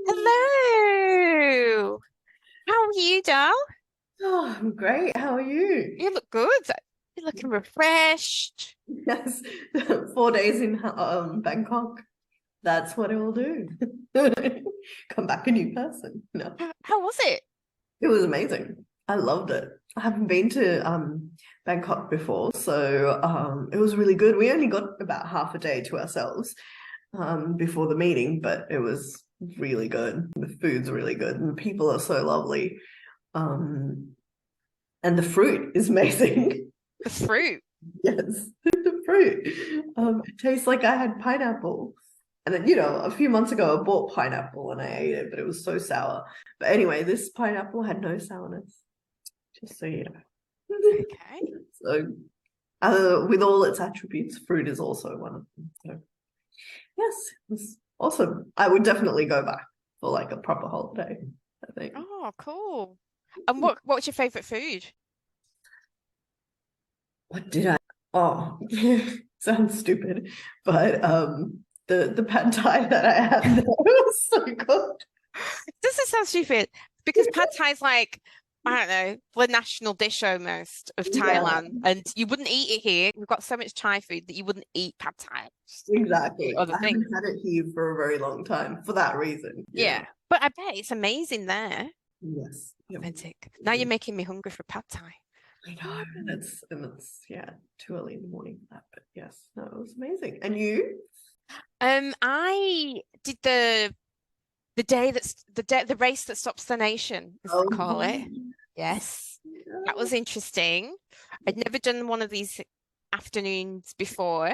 Hello. How are you, Dal? Oh, I'm great. How are you? You look good. You're looking refreshed. Yes, 4 days in Bangkok. That's what it will do. Come back a new person. No, How was it? it was amazing. I loved it. I haven't been to Bangkok before, so it was really good. We only got about half a day to ourselves before the meeting, but it was really good. The food's really good, and the people are so lovely. Um, and the fruit is amazing. The fruit. Yes, the fruit. It tastes like I had pineapple. And then, a few months ago, I bought pineapple and I ate it, but it was so sour. But anyway, this pineapple had no sourness, just so you know. Okay. So, with all its attributes, fruit is also one of them. So, yes, it was awesome. I would definitely go back for like a proper holiday, I think. Oh, cool. And what's your favorite food? What did I? Oh, sounds stupid, but the pad thai that I had there was so good. Doesn't sound stupid because pad thai is like, I don't know, the national dish almost of Yeah, Thailand. And you wouldn't eat it here. We've got so much Thai food that you wouldn't eat pad thai. Just a exactly. complete other I thing. haven't had it here for a very long time for that reason. Yeah. But I bet it's amazing there. Yes. Yep. Authentic. Now you're making me hungry for pad thai. I know, and it's yeah, too early in the morning for that, but yes, no, it was amazing. And you? I did the race that stops the nation, as they call Oh, it. Yes, that was interesting. I'd never done one of these afternoons before.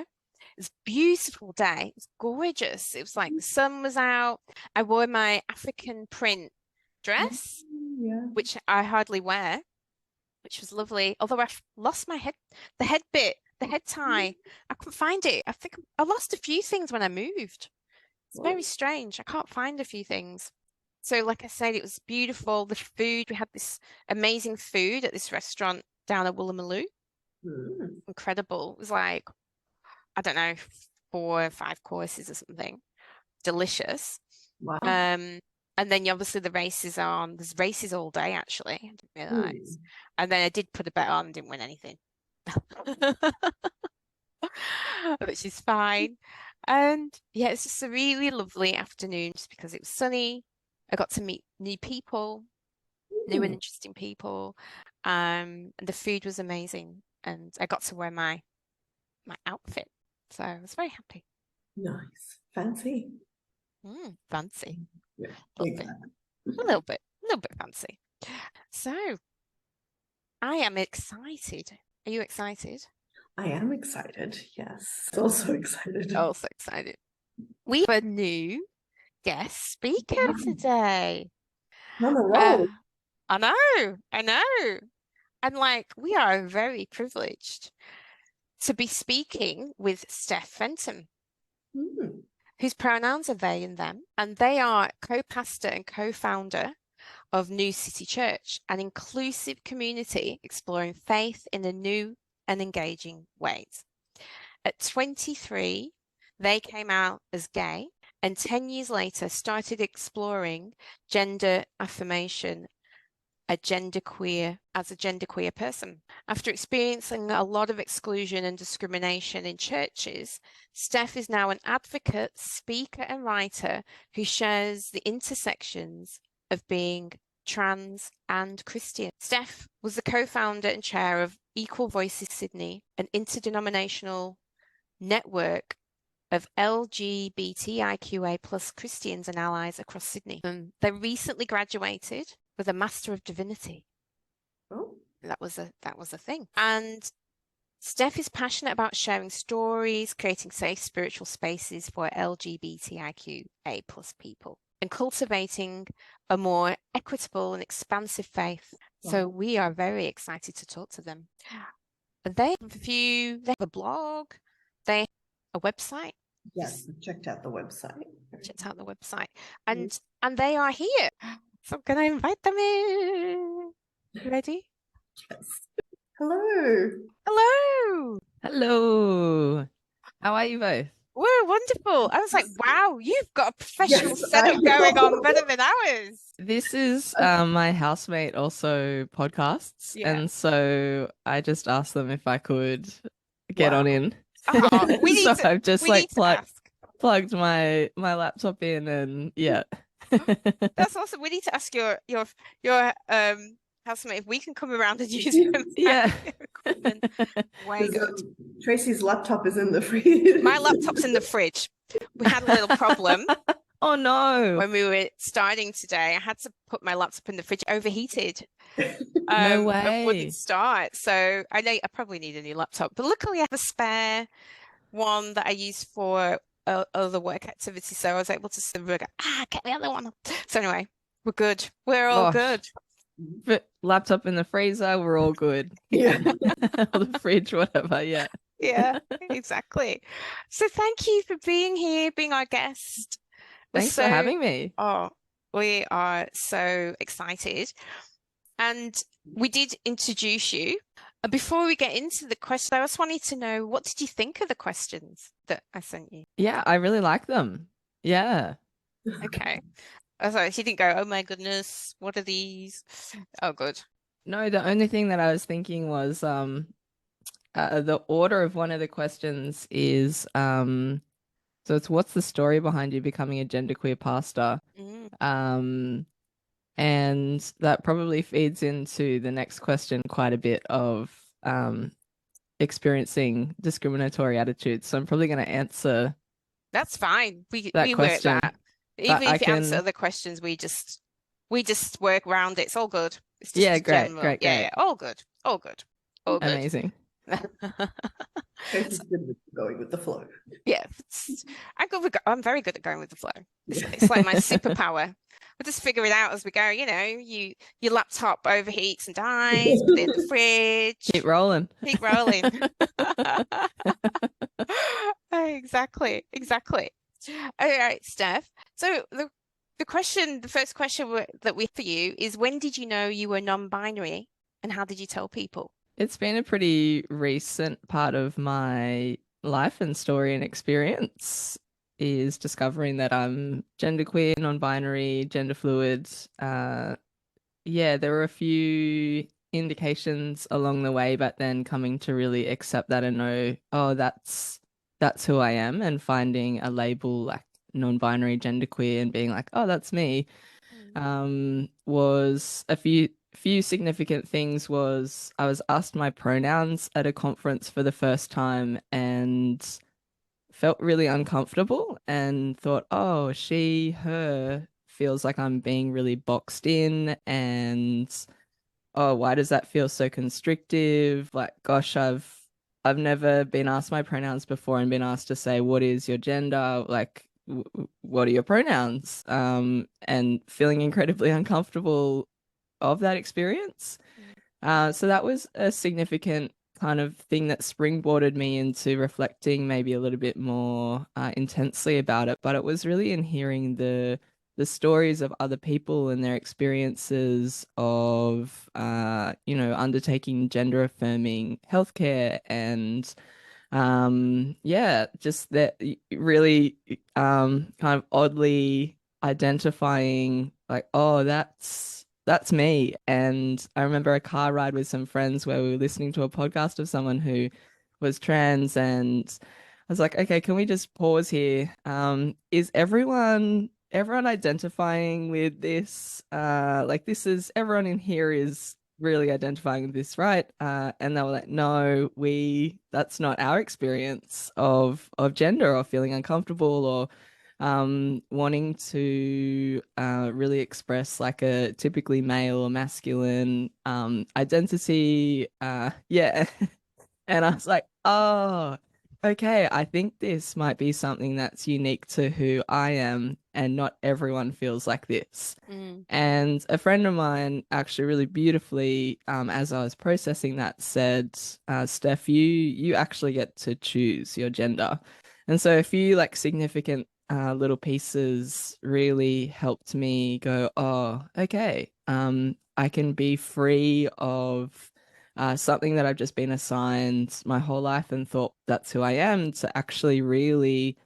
It's a beautiful day. It's gorgeous. It was like the sun was out. I wore my African print dress, yeah. which I hardly wear, which was lovely. Although I've lost my the head bit, the head tie. I couldn't find it. I think I lost a few things when I moved. It's very Well, strange. I can't find a few things. So, like I said, it was beautiful. The food, we had this amazing food at this restaurant down at Woolloomooloo. hmm. Incredible. It was like, I don't know, 4 or 5 courses or something. Delicious. Wow. Um, and then obviously the races are on. There's races all day, actually. I didn't realize. Hmm. And then I did put a bet on, didn't win anything. Which is fine. And yeah, it's just a really lovely afternoon just because it was sunny. I got to meet new people, new and Hmm. interesting people. And the food was amazing. And I got to wear my outfit. So I was very happy. Nice. Fancy. Fancy. Yeah, A little bit, exactly. a little bit fancy. So I am excited. Are you excited? I am excited. Yes. Also excited. Also excited. We have a new guest speaker today. On a Uh, roll. I know. And like, we are very privileged to be speaking with Steff Fenton, Hmm. whose pronouns are they and them, and they are co-pastor and co-founder of New City Church, an inclusive community exploring faith in a new and engaging ways. At 23, they came out as gay, and 10 years later started exploring gender affirmation as a genderqueer person. After experiencing a lot of exclusion and discrimination in churches, Steph is now an advocate, speaker, and writer who shares the intersections of being trans and Christian. Steph was the co-founder and chair of Equal Voices Sydney, an interdenominational network of LGBTIQA plus Christians and allies across Sydney. They recently graduated with a Master of Divinity. Oh. That was a thing. And Steph is passionate about sharing stories, creating safe spiritual spaces for LGBTIQA plus people, and cultivating a more equitable and expansive faith. So Wow. we are very excited to talk to them. They have a blog, they have a website. Yes, I checked out the website. Checked out the website. And they are here. So I'm gonna invite them in. You ready? Yes. Hello. Hello. Hello. How are you both? We're wonderful. I was like, wow, you've got a professional Yes, I setup going on know. better than ours. This is my housemate also podcasts, Yeah. and so I just asked them if I could get Wow. on in. Oh, we need So to I've just we need to ask. plugged my laptop in, and yeah. That's awesome. We need to ask your housemate if we can come around and use them Yeah. equipment. Way 'Cause, good. Tracy's laptop is in the fridge. My laptop's in the fridge. We had a little problem Oh no. when we were starting today. I had to put my laptop in the fridge, overheated. No And way. wouldn't start. So I probably need a new laptop. But luckily I have a spare one that I use for other work activities. So I was able to sort of go, get the other one. So anyway, we're good. We're all Gosh. good. Laptop in the freezer, we're all good. Yeah. Or the fridge, whatever. Yeah. Yeah, exactly. So thank you for being here, being our guest. Thanks for having me. Oh, we are so excited. And we did introduce you. Before we get into the question, I just wanted to know, what did you think of the questions that I sent you? Yeah, I really like them. Yeah. Okay. Oh, sorry, she didn't go, oh my goodness, what are these? Oh, good. No, the only thing that I was thinking was the order of one of the questions is so it's what's the story behind you becoming a genderqueer pastor? And that probably feeds into the next question quite a bit of experiencing discriminatory attitudes. So I'm probably going to answer That's fine. We that work question. that. Even I if you can answer the questions, we just work around it. It's all good. It's just Yeah, great, general. great, Yeah, great. yeah, all good. All good. All good. Amazing. Tracy's good with going with the flow. Yeah, I'm very good at going with the flow. It's like my superpower. We'll just figure it out as we go. You know, your laptop overheats and dies, put it in the fridge. Keep rolling. Keep rolling. Exactly. All right, Steph. So the first question that we have for you is, when did you know you were non-binary, and how did you tell people? It's been a pretty recent part of my life and story and experience is discovering that I'm genderqueer, non-binary, gender fluid. Yeah, there were a few indications along the way, but then coming to really accept that and know, oh, that's who I am, and finding a label like non-binary, genderqueer, and being like, oh, that's me. Was a few significant things. Was I was asked my pronouns at a conference for the first time and felt really uncomfortable and thought, oh, she, her feels like I'm being really boxed in, and oh, why does that feel so constrictive? Like, gosh, I've never been asked my pronouns before and been asked to say, what is your gender? Like, what are your pronouns? And feeling incredibly uncomfortable of that experience. So that was a significant kind of thing that springboarded me into reflecting maybe a little bit more intensely about it. But it was really in hearing the stories of other people and their experiences of undertaking gender affirming healthcare, and just that really kind of oddly identifying like, oh, that's me. And I remember a car ride with some friends where we were listening to a podcast of someone who was trans, and I was like, okay, can we just pause here? Is everyone identifying with this? Like, this is everyone in here is really identifying with this, right? And they were like, no, that's not our experience of gender, or feeling uncomfortable, or wanting to really express like a typically male or masculine identity. Yeah. And I was like, oh, okay, I think this might be something that's unique to who I am, and not everyone feels like this. And a friend of mine actually really beautifully, as I was processing that, said, Steph, you actually get to choose your gender. And so a few like significant little pieces really helped me go, oh, okay, I can be free of something that I've just been assigned my whole life and thought that's who I am, to actually really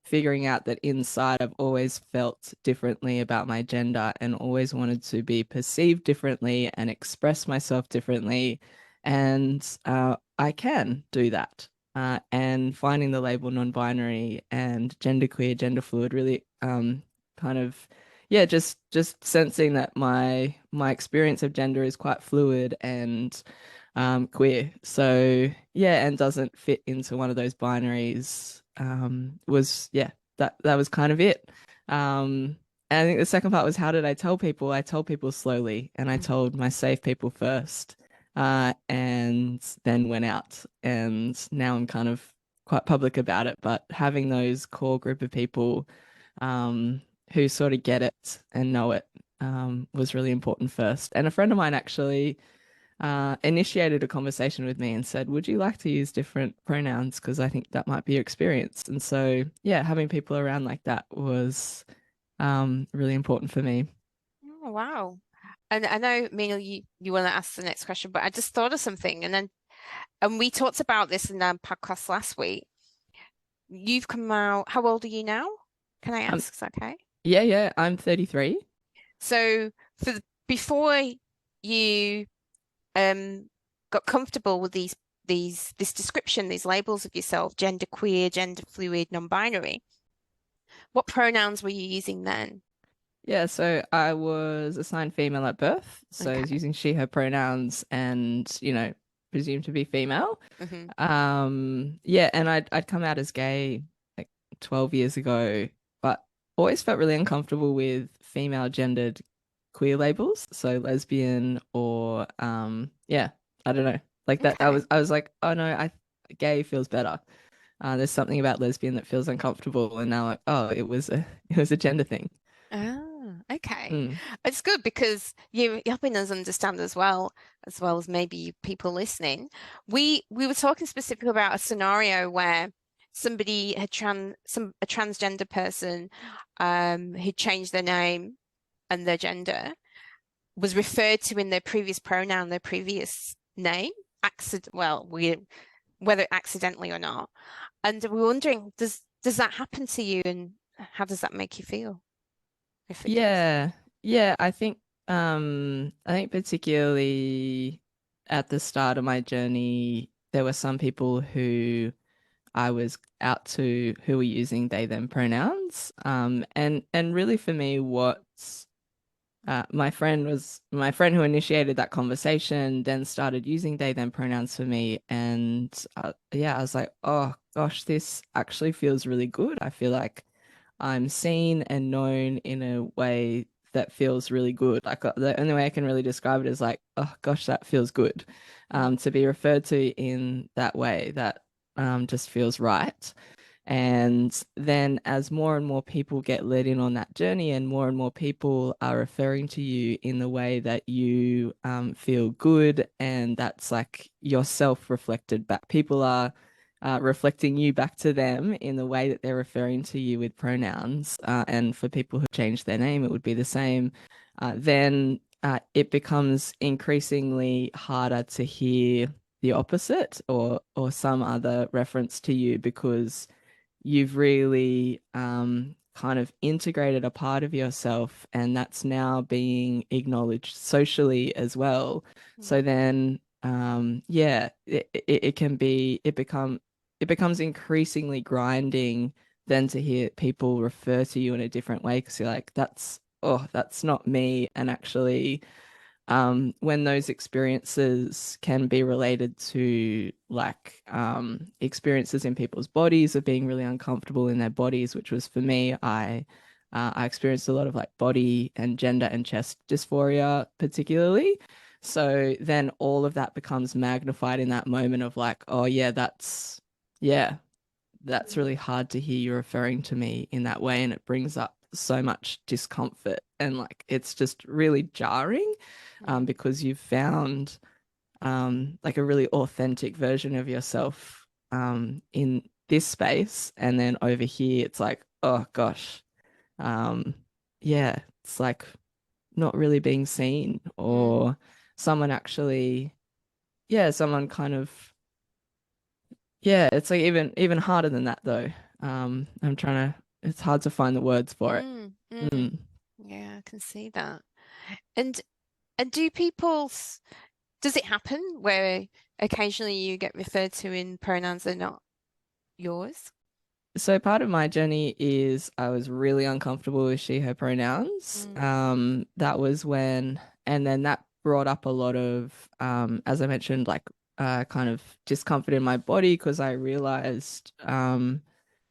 figuring out that inside I've always felt differently about my gender and always wanted to be perceived differently and express myself differently. And I can do that. And finding the label non-binary and genderqueer, gender fluid really kind of, yeah, just sensing that my experience of gender is quite fluid and queer. So yeah, and doesn't fit into one of those binaries. Was yeah, that was kind of it. And I think the second part was, how did I tell people? I told people slowly, and I told my safe people first, and then went out. And now I'm kind of quite public about it. But having those core group of people who sort of get it and know it was really important first. And a friend of mine actually initiated a conversation with me and said, would you like to use different pronouns? Because I think that might be your experience. And so, yeah, having people around like that was really important for me. Oh, wow. And I know, Meenal, you want to ask the next question, but I just thought of something. And we talked about this in our podcast last week. You've come out, how old are you now? Can I ask? Is that okay? Yeah, I'm 33. So before you got comfortable with this description, these labels of yourself, gender queer, gender fluid, non-binary, what pronouns were you using then? Yeah, so I was assigned female at birth. So I was using she, her pronouns and, presumed to be female. Yeah, and I'd come out as gay like 12 years ago, but always felt really uncomfortable with female gendered queer labels. So lesbian or yeah, I don't know. Like that I was like, oh no, gay feels better. There's something about lesbian that feels uncomfortable, and now like, oh, it was a gender thing. Ah, okay. It's good because you're helping us understand as well as maybe people listening. We were talking specifically about a scenario where somebody had a transgender person who'd changed their name and their gender was referred to in their previous pronoun, their previous name, whether accidentally or not. And we're wondering, does that happen to you, and how does that make you feel? If it does. Yeah, I think particularly at the start of my journey, there were some people who I was out to who were using they them pronouns. And really for me, my friend who initiated that conversation, then started using they them pronouns for me, and yeah, I was like, oh gosh, this actually feels really good. I feel like I'm seen and known in a way that feels really good. Like the only way I can really describe it is like, oh gosh, that feels good. To be referred to in that way, that just feels right. And then as more and more people get let in on that journey and more people are referring to you in the way that you feel good, and that's like yourself reflected back. People are reflecting you back to them in the way that they're referring to you with pronouns. And for people who change their name, it would be the same. Then it becomes increasingly harder to hear the opposite or some other reference to you, because you've really kind of integrated a part of yourself, and that's now being acknowledged socially as well. So then yeah, it becomes increasingly grinding then to hear people refer to you in a different way, because you're like, that's not me. And actually when those experiences can be related to like experiences in people's bodies of being really uncomfortable in their bodies, which was for me, I experienced a lot of like body and gender and chest dysphoria particularly. So then all of that becomes magnified in that moment of like, oh yeah, that's really hard to hear you referring to me in that way, and it brings up so much discomfort, and like it's just really jarring because you've found like a really authentic version of yourself in this space, and then over here it's like, oh gosh, yeah, it's like not really being seen, or someone actually, someone kind of, it's like even harder than that though. I'm trying to, it's hard to find the words for it. Yeah, I can see that. And do does it happen where occasionally you get referred to in pronouns that are not yours? So part of my journey is I was really uncomfortable with she, her pronouns. That was when, and then that brought up a lot of, as I mentioned, like kind of discomfort in my body because I realized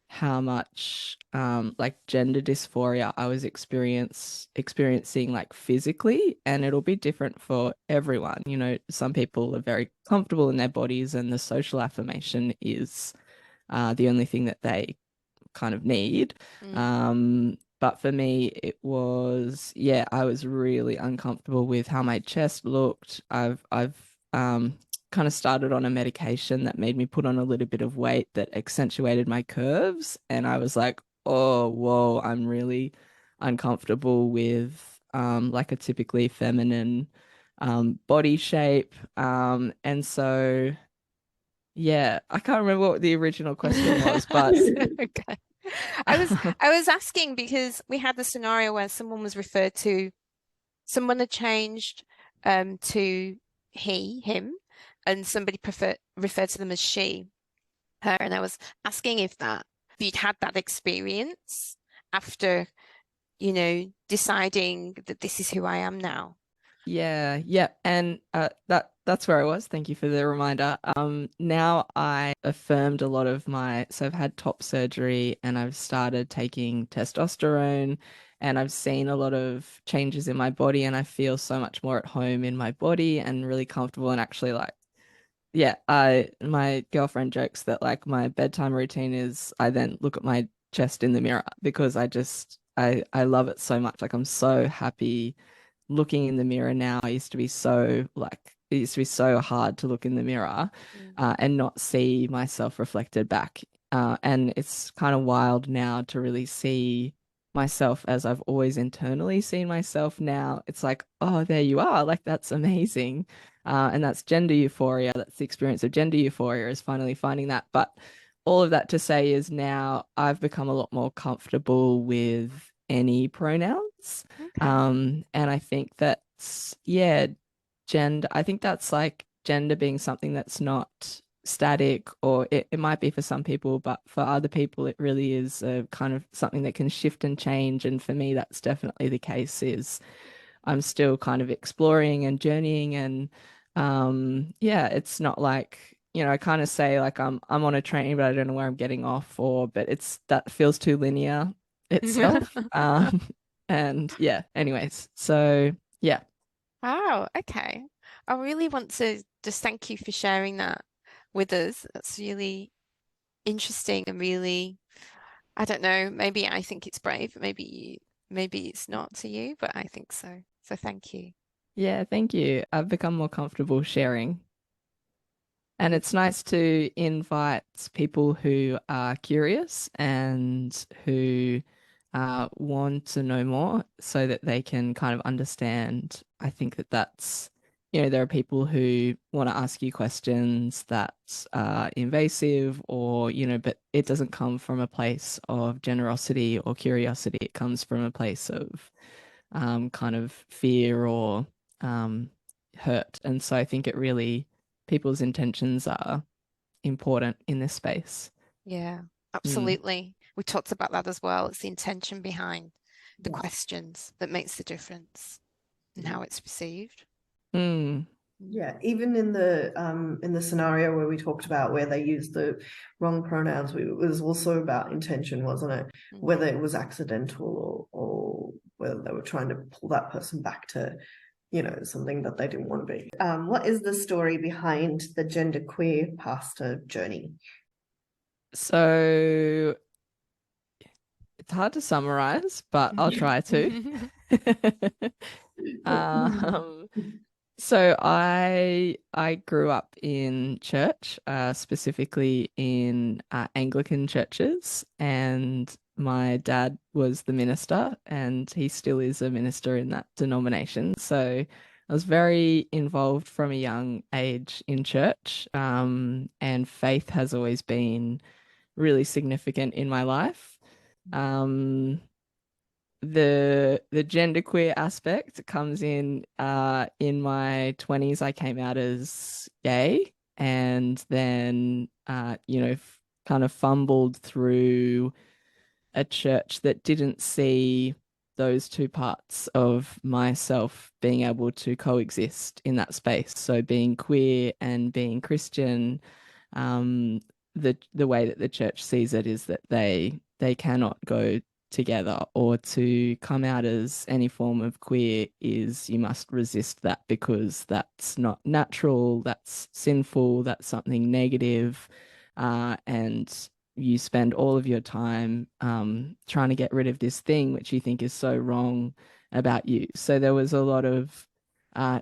how much like gender dysphoria I was experiencing like physically, and it'll be different for everyone. You know, some people are very comfortable in their bodies and the social affirmation is the only thing that they kind of need. But for me, it was, yeah, I was really uncomfortable with how my chest looked. I've kind of started on a medication that made me put on a little bit of weight that accentuated my curves. And I was like, oh, whoa, I'm really uncomfortable with like a typically feminine body shape. And so yeah, I can't remember what the original question was, but Okay. I was asking because we had the scenario where someone had changed to he, him, and somebody referred to them as she, her, and I was asking if you'd had that experience after, deciding that this is who I am now. yeah, and that's where I was. Thank you for the reminder. Now I affirmed a lot of so I've had top surgery and I've started taking testosterone and I've seen a lot of changes in my body and I feel so much more at home in my body and really comfortable and actually like yeah, my girlfriend jokes that like my bedtime routine is I then look at my chest in the mirror because I love it so much. Like I'm so happy looking in the mirror now. It used to be so hard to look in the mirror and not see myself reflected back. And it's kind of wild now to really see myself as I've always internally seen myself now. It's like, oh, there you are. Like that's amazing. And that's gender euphoria. That's the experience of gender euphoria is finally finding that. But all of that to say is now I've become a lot more comfortable with any pronouns. Okay. And I think that's, yeah, I think that's like gender being something that's not static, or it might be for some people, but for other people, it really is a kind of something that can shift and change. And for me, that's definitely the case is I'm still kind of exploring and journeying and yeah, it's not like, I kind of say like I'm on a train, but I don't know where I'm getting off but that feels too linear itself. And yeah, anyways, so yeah. Wow, okay. I really want to just thank you for sharing that with us. That's really interesting and really, I don't know, maybe I think it's brave, maybe it's not to you, but I think so. So thank you. Yeah, thank you. I've become more comfortable sharing. And it's nice to invite people who are curious and who want to know more so that they can kind of understand. I think there are people who want to ask you questions that are invasive but it doesn't come from a place of generosity or curiosity. It comes from a place of kind of fear or hurt. And so I think people's intentions are important in this space. Yeah, absolutely. We talked about that as well. It's the intention behind the questions that makes the difference and how it's received. Yeah, even in the scenario where we talked about where they used the wrong pronouns, it was also about intention, wasn't it? Whether it was accidental or whether they were trying to pull that person back to, something that they didn't want to be. What is the story behind the genderqueer pastor journey? So it's hard to summarize, but I'll try to. So I grew up in church, specifically in Anglican churches, and my dad was the minister, and he still is a minister in that denomination. So I was very involved from a young age in church, and faith has always been really significant in my life. The genderqueer aspect comes in my 20s. I came out as gay, and then kind of fumbled through a church that didn't see those two parts of myself being able to coexist in that space. So being queer and being Christian, the way that the church sees it is that they cannot go together, or to come out as any form of queer is you must resist that because that's not natural, that's sinful, that's something negative, and you spend all of your time trying to get rid of this thing which you think is so wrong about you. So there was a lot of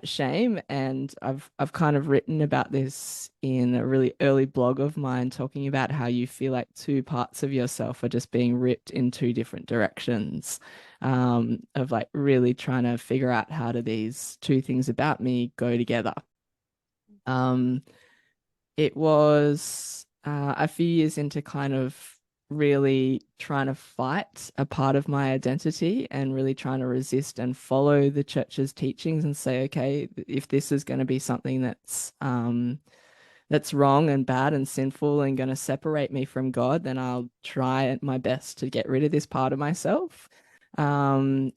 shame, and I've kind of written about this in a really early blog of mine, talking about how you feel like two parts of yourself are just being ripped in two different directions, of like really trying to figure out how do these two things about me go together. It was a few years into kind of really trying to fight a part of my identity and really trying to resist and follow the church's teachings and say, okay, if this is going to be something that's wrong and bad and sinful and going to separate me from God, then I'll try my best to get rid of this part of myself. And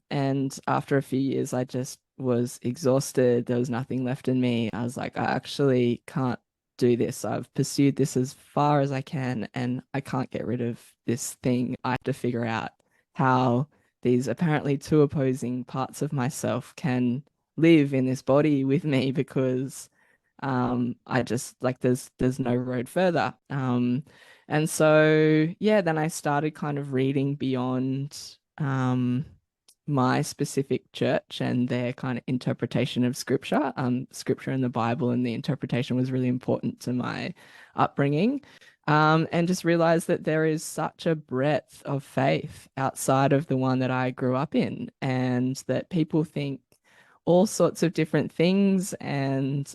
after a few years, I just was exhausted. There was nothing left in me. I was like, I actually can't do this. I've pursued this as far as I can, and I can't get rid of this thing. I have to figure out how these apparently two opposing parts of myself can live in this body with me, because I just like there's no road further. And so yeah, then I started kind of reading beyond my specific church and their kind of interpretation of scripture. Scripture in the Bible and the interpretation was really important to my upbringing. And just realized that there is such a breadth of faith outside of the one that I grew up in, and that people think all sorts of different things. And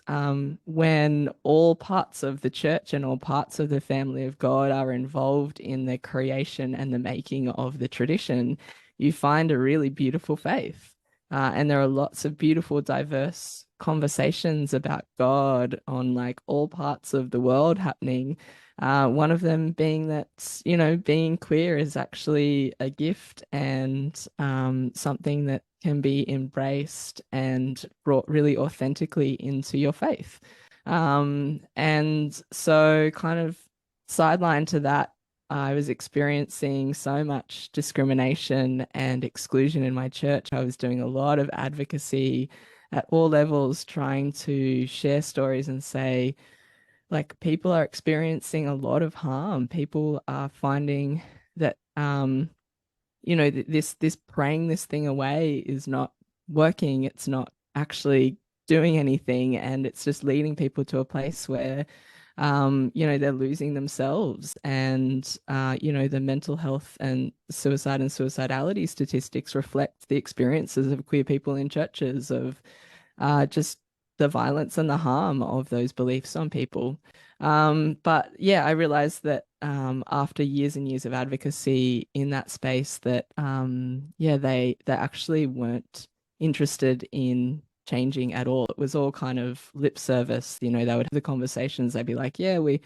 when all parts of the church and all parts of the family of God are involved in the creation and the making of the tradition, you find a really beautiful faith. And there are lots of beautiful, diverse conversations about God on like all parts of the world happening. One of them being that, being queer is actually a gift and something that can be embraced and brought really authentically into your faith. And so kind of sideline to that, I was experiencing so much discrimination and exclusion in my church. I was doing a lot of advocacy at all levels, trying to share stories and say, like, people are experiencing a lot of harm. People are finding that this praying this thing away is not working. It's not actually doing anything, and it's just leading people to a place where they're losing themselves. And the mental health and suicide and suicidality statistics reflect the experiences of queer people in churches, of just the violence and the harm of those beliefs on people. But yeah, I realized that after years and years of advocacy in that space, that they actually weren't interested in changing at all. It was all kind of lip service. They would have the conversations. They'd be like, yeah, we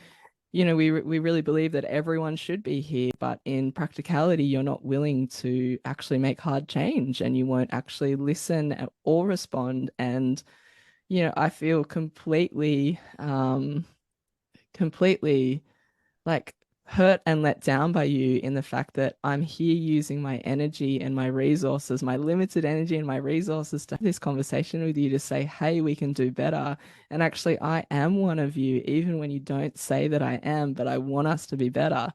really believe that everyone should be here, but in practicality, you're not willing to actually make hard change, and you won't actually listen or respond. And I feel completely like hurt and let down by you, in the fact that I'm here using my energy and my resources, my limited energy and my resources, to have this conversation with you, to say, hey, we can do better. And actually, I am one of you, even when you don't say that I am, but I want us to be better.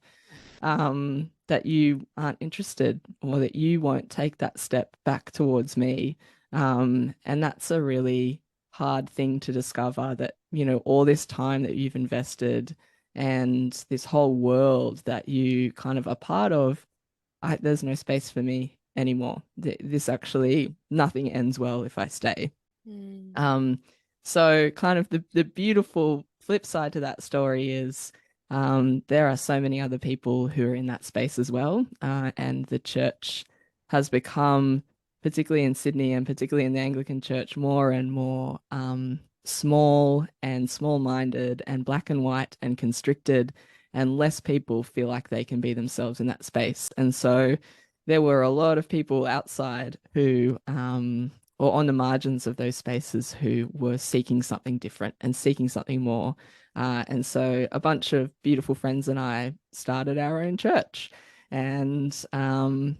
That you aren't interested, or that you won't take that step back towards me. And that's a really hard thing to discover, that, all this time that you've invested and this whole world that you kind of are part of, there's no space for me anymore. This actually, nothing ends well if I stay. So kind of the beautiful flip side to that story is there are so many other people who are in that space as well. And the church has become, particularly in Sydney and particularly in the Anglican Church, more and more small and small-minded and black and white and constricted, and less people feel like they can be themselves in that space. And so there were a lot of people outside who, or on the margins of those spaces, who were seeking something different and seeking something more. And so a bunch of beautiful friends and I started our own church. And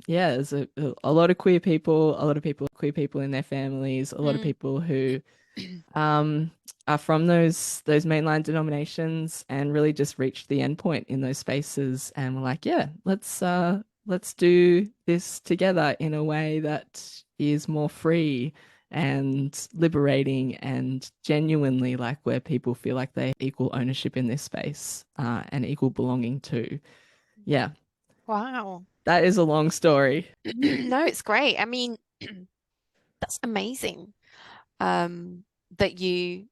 yeah, there's a lot of queer people, a lot of people, queer people in their families, a lot of people who are from those mainline denominations, and really just reached the end point in those spaces, and we're like, yeah, let's do this together in a way that is more free and liberating and genuinely like where people feel like they have equal ownership in this space, and equal belonging to. Yeah. Wow. That is a long story. No, it's great. I mean, that's amazing. That you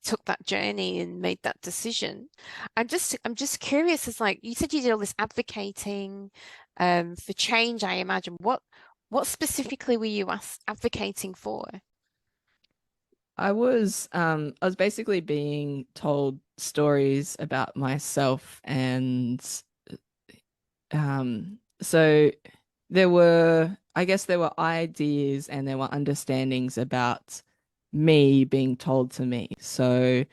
took that journey and made that decision. I'm just curious, as like you said you did all this advocating for change, I imagine. What specifically were you advocating for? I was basically being told stories about myself, and so I guess there were ideas and there were understandings about me being told to me. So,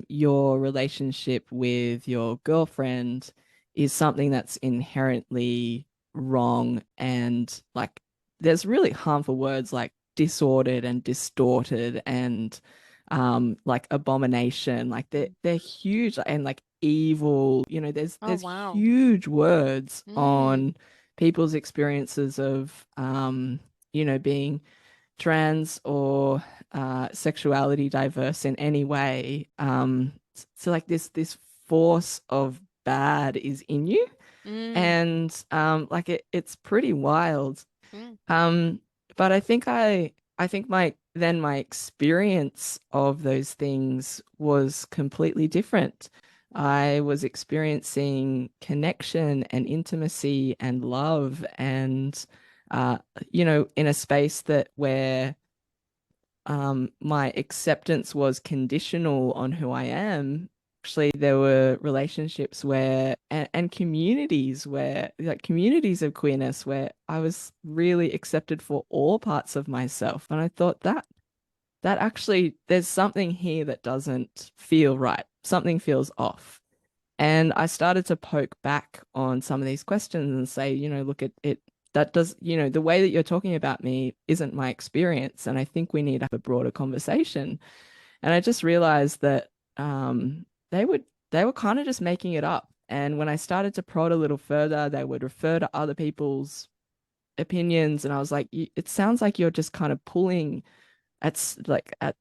your relationship with your girlfriend is something that's inherently wrong, and like there's really harmful words like disordered and distorted and like abomination, like they're huge, and like evil, Oh, there's wow. huge words Mm, on people's experiences of being trans or sexuality diverse in any way. So like this force of bad is in you, mm, and like it's pretty wild. mm, um, but I think my experience of those things was completely different. I was experiencing connection and intimacy and love, and in a space that where my acceptance was conditional on who I am. Actually, there were relationships where, and communities where, like communities of queerness, where I was really accepted for all parts of myself. And I thought that actually, there's something here that doesn't feel right. Something feels off. And I started to poke back on some of these questions and say, look at it. That does, the way that you're talking about me isn't my experience. And I think we need to have a broader conversation. And I just realized that they were kind of just making it up. And when I started to prod a little further, they would refer to other people's opinions. And I was like, it sounds like you're just kind of pulling at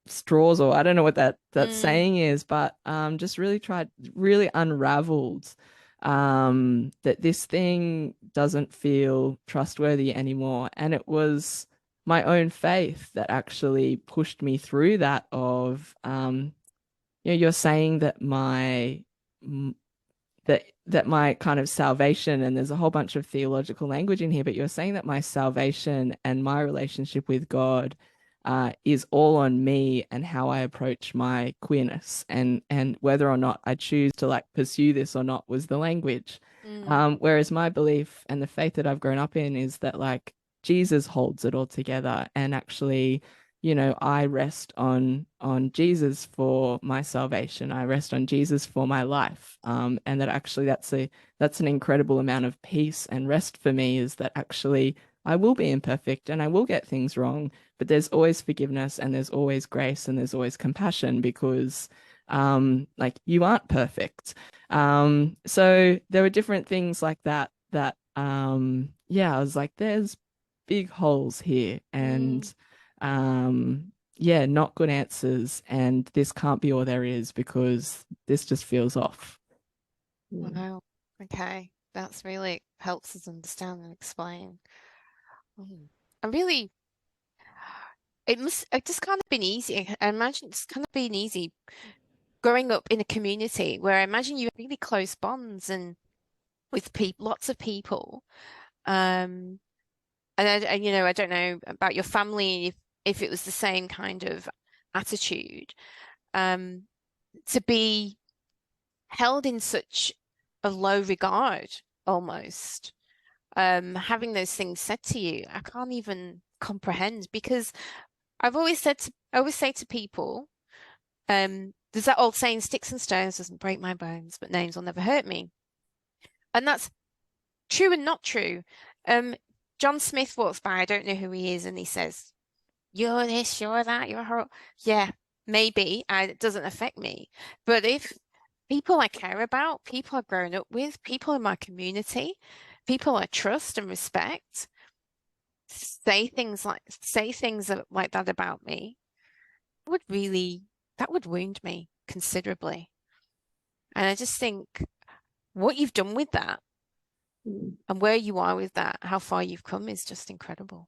straws, or I don't know what that mm, saying is, but just really unraveled that this thing doesn't feel trustworthy anymore. And it was my own faith that actually pushed me through that of you're saying that my kind of salvation, and there's a whole bunch of theological language in here, but you're saying that my salvation and my relationship with God is all on me and how I approach my queerness, and whether or not I choose to like pursue this or not was the language. mm, Whereas my belief and the faith that I've grown up in is that like Jesus holds it all together, and actually I rest on Jesus for my salvation. I rest on Jesus for my life. And that actually that's an incredible amount of peace and rest for me, is that actually I will be imperfect and I will get things wrong, but there's always forgiveness and there's always grace and there's always compassion, because like you aren't perfect. So there were different things like that yeah, I was like, there's big holes here, mm. and yeah, not good answers, and this can't be all there is, because this just feels off. Mm. Wow. Okay. That's really helps us understand and explain. Mm. I really, it just kind of been easy. I imagine it's kind of been easy growing up in a community where I imagine you have really close bonds and with people, lots of people. And you know, I don't know about your family if it was the same kind of attitude. To be held in such a low regard almost. Having those things said to you, I can't even comprehend because I always say to people, there's that old saying, sticks and stones doesn't break my bones, but names will never hurt me. And that's true and not true. John Smith walks by, I don't know who he is, and he says, "You're this, you're that, you're horrible." Yeah, maybe it doesn't affect me. But if people I care about, people I've grown up with, people in my community, people I trust and respect, say things like that about me, that would wound me considerably. And I just think what you've done with that and where you are with that, how far you've come is just incredible.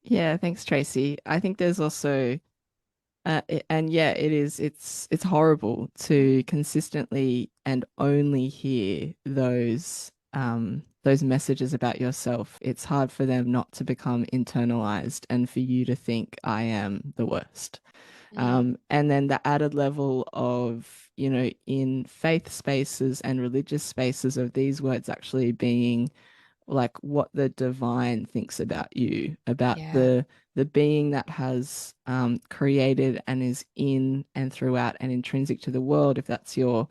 Yeah, thanks, Tracy. I think there's also and yeah, it's horrible to consistently and only hear those messages about yourself. It's hard for them not to become internalized and for you to think I am the worst. And then the added level of, you know, in faith spaces and religious spaces of these words actually being like what the divine thinks about you, about the being that has created and is in and throughout and intrinsic to the world, if that's your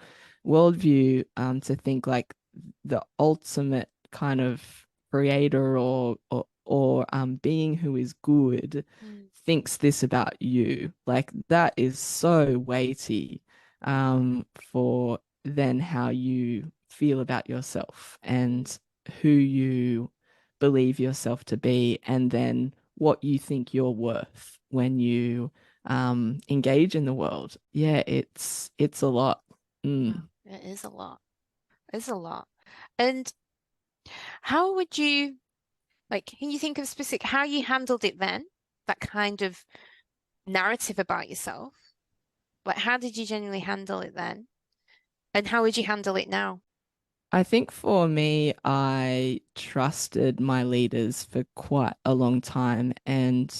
worldview, to think like the ultimate kind of creator or being who is good thinks this about you. Like that is so weighty for then how you feel about yourself and who you believe yourself to be, and then what you think you're worth when you engage in the world. Yeah, it's a lot. It is a lot. It's a lot. And how would you can you think of specific how you handled it then? That kind of narrative about yourself? Like how did you genuinely handle it then? And how would you handle it now? I think for me, I trusted my leaders for quite a long time, and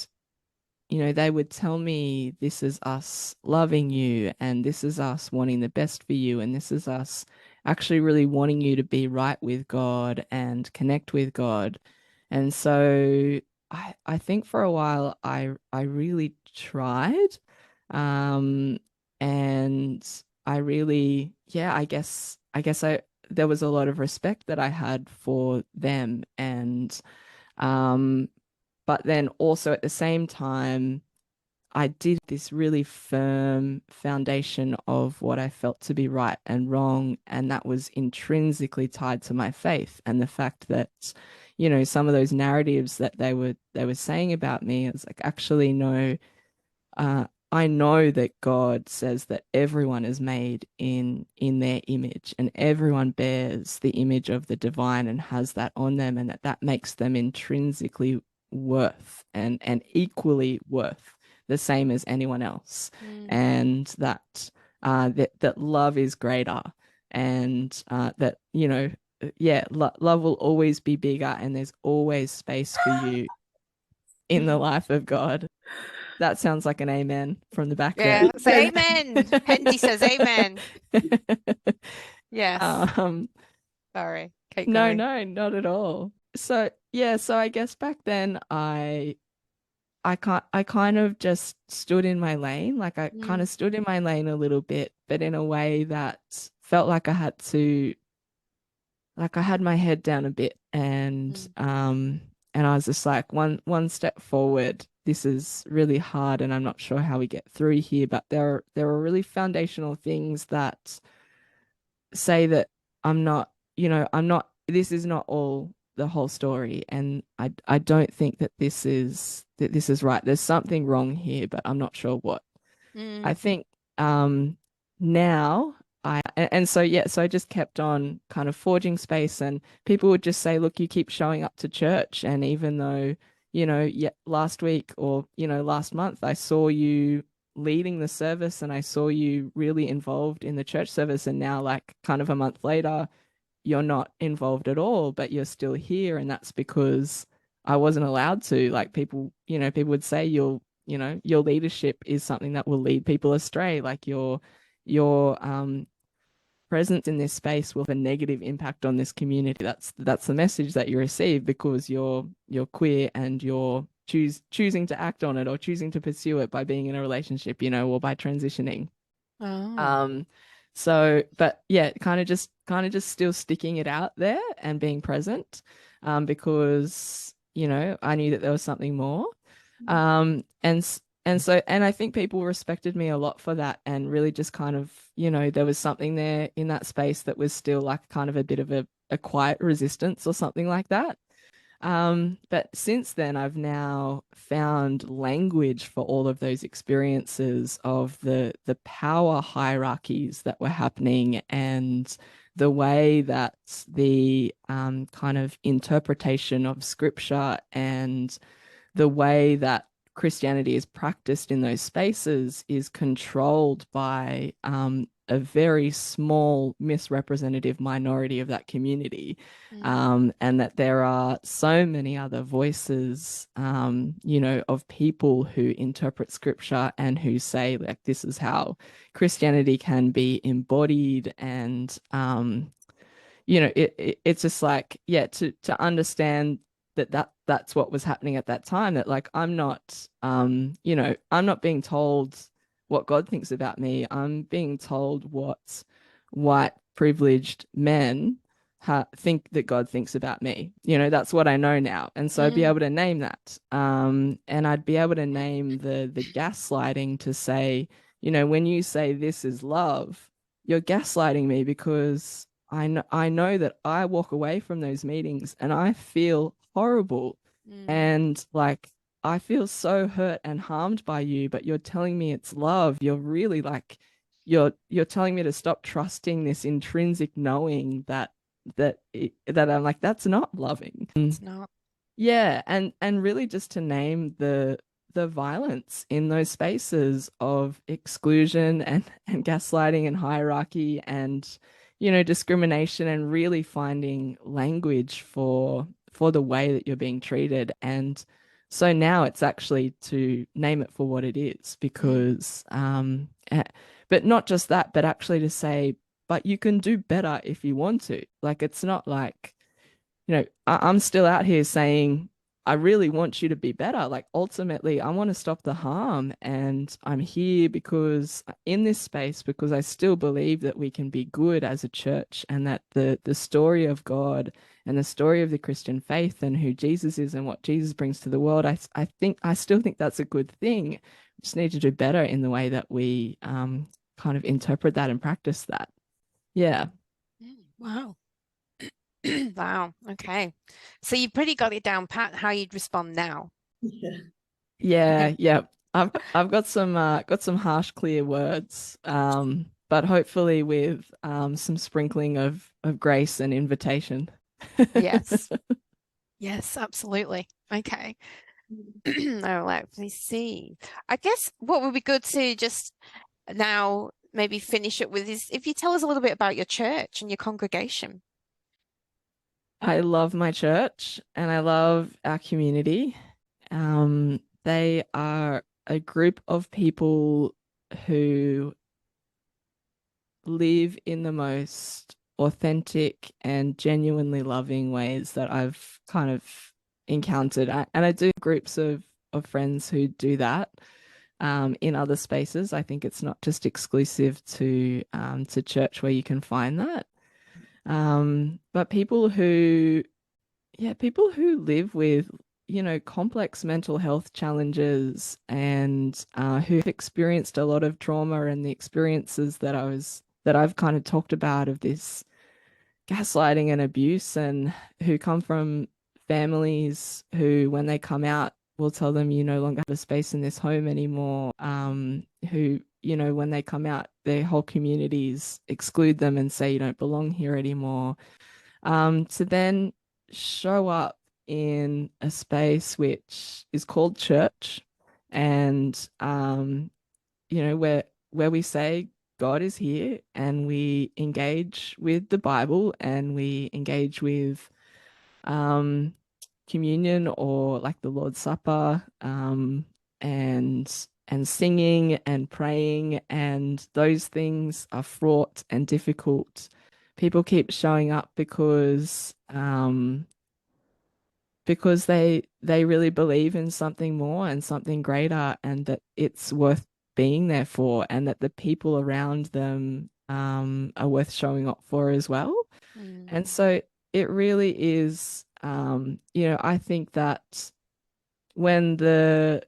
you know, they would tell me this is us loving you and this is us wanting the best for you and this is us actually really wanting you to be right with God and connect with God. And so I think for a while I really tried. And I really, yeah, I guess there was a lot of respect that I had for them. And but then also at the same time, I did this really firm foundation of what I felt to be right and wrong, and that was intrinsically tied to my faith and the fact that, you know, some of those narratives that they were saying about me, it's like actually no, I know that God says that everyone is made in their image and everyone bears the image of the divine and has that on them, and that makes them intrinsically worth and equally worth the same as anyone else, and that love is greater, and that, you know, yeah, love will always be bigger and there's always space for you in the life of God. That sounds like an amen from the back there. Yeah, say amen. Hendy says amen. Yes. Sorry. Keep No, going. no, not at all. So yeah, so I guess back then I kind of just stood in my lane. Like I kind of stood in my lane a little bit, but in a way that felt like I had to, like I had my head down a bit, and I was just like one step forward. This is really hard and I'm not sure how we get through here, but there are really foundational things that say that I'm not, you know, this is not all the whole story, and I don't think that this is right. There's something wrong here, but I'm not sure what. I think now and so yeah, so I just kept on kind of forging space, and people would just say, look, you keep showing up to church, and even though, you know, yeah, last week or, you know, last month I saw you leading the service and I saw you really involved in the church service, and now like kind of a month later you're not involved at all, but you're still here. And that's because I wasn't allowed to. Like people, people would say your leadership is something that will lead people astray. Like your presence in this space will have a negative impact on this community. That's the message that you receive because you're queer and you're choosing to act on it or choosing to pursue it by being in a relationship, or by transitioning. Oh. So, but yeah, kind of just still sticking it out there and being present, because, I knew that there was something more. And I think people respected me a lot for that, and really just kind of, there was something there in that space that was still like kind of a bit of a quiet resistance or something like that. But since then, I've now found language for all of those experiences of the power hierarchies that were happening, and the way that the kind of interpretation of scripture and the way that Christianity is practiced in those spaces is controlled by a very small misrepresentative minority of that community. And that there are so many other voices, of people who interpret scripture and who say, like, this is how Christianity can be embodied. And, it's just like, yeah, to understand that's what was happening at that time, that like I'm not being told what God thinks about me. I'm being told what white privileged men think that God thinks about me. That's what I know now. And so I'd be able to name that. And I'd be able to name the gaslighting to say, when you say this is love, you're gaslighting me because I know that I walk away from those meetings and I feel horrible. And like, I feel so hurt and harmed by you, but you're telling me it's love. You're really like, you're telling me to stop trusting this intrinsic knowing that I'm like, that's not loving. It's not. Yeah, and really just to name the violence in those spaces of exclusion and gaslighting and hierarchy and discrimination, and really finding language for the way that you're being treated. And so now it's actually to name it for what it is, because but not just that, but actually to say, but you can do better if you want to. Like, it's not like, I'm still out here saying, I really want you to be better. Like, ultimately, I want to stop the harm. And I'm here because in this space, because I still believe that we can be good as a church, and that the story of God and the story of the Christian faith and who Jesus is and what Jesus brings to the world, I still think that's a good thing. We just need to do better in the way that we kind of interpret that and practice that. Yeah. Wow. Wow. Okay. So you pretty got it down pat how you'd respond now. Yeah. I've got some harsh, clear words, but hopefully with some sprinkling of grace and invitation. Yes. Yes, absolutely. Okay. Now let me see. I guess what would be good to just now maybe finish up with is if you tell us a little bit about your church and your congregation. I love my church and I love our community. They are a group of people who live in the most authentic and genuinely loving ways that I've kind of encountered. And I do groups of friends who do that in other spaces. I think it's not just exclusive to church where you can find that. But people who live with, complex mental health challenges, and who've experienced a lot of trauma, and the experiences that I've kind of talked about of this gaslighting and abuse, and who come from families who, when they come out, will tell them you no longer have a space in this home anymore. Who, when they come out, their whole communities exclude them and say you don't belong here anymore. To then show up in a space which is called church, and where we say God is here, and we engage with the Bible, and we engage with communion, or like the Lord's Supper, and singing and praying, and those things are fraught and difficult. People keep showing up because they really believe in something more and something greater, and that it's worth being there for, and that the people around them are worth showing up for as well. And so it really is, I think that when the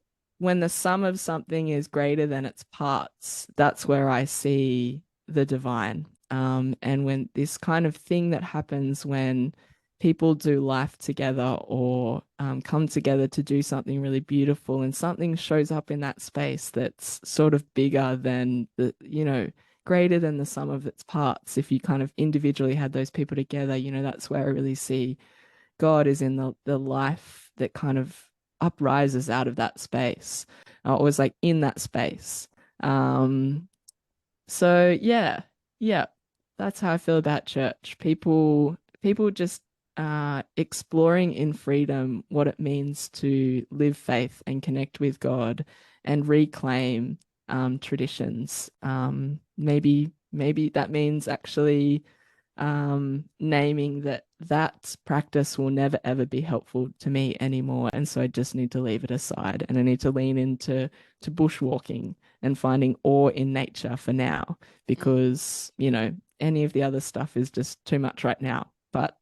sum of something is greater than its parts, that's where I see the divine. And when this kind of thing that happens when people do life together, or come together to do something really beautiful, and something shows up in that space that's sort of bigger than greater than the sum of its parts. If you kind of individually had those people together, that's where I really see God is in the life that kind of uprises out of that space, or was like in that space. So yeah, that's how I feel about church. People just exploring in freedom what it means to live faith and connect with God, and reclaim traditions. Maybe that means actually naming that practice will never ever be helpful to me anymore, and so I just need to leave it aside, and I need to lean into bushwalking and finding awe in nature for now, because any of the other stuff is just too much right now. But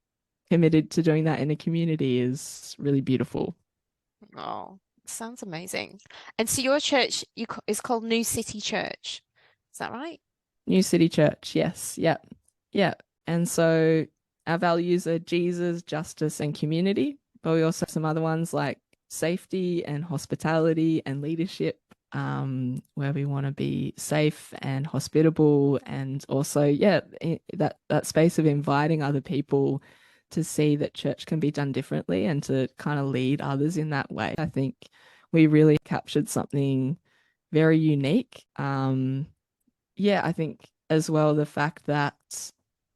committed to doing that in a community is really beautiful. Oh, sounds amazing. And so your church is called New City Church. Is that right? New City Church, yes, yeah. And so our values are Jesus, justice, and community, but we also have some other ones like safety and hospitality and leadership, where we want to be safe and hospitable, and also, that space of inviting other people to see that church can be done differently, and to kind of lead others in that way. I think we really captured something very unique. I think as well the fact that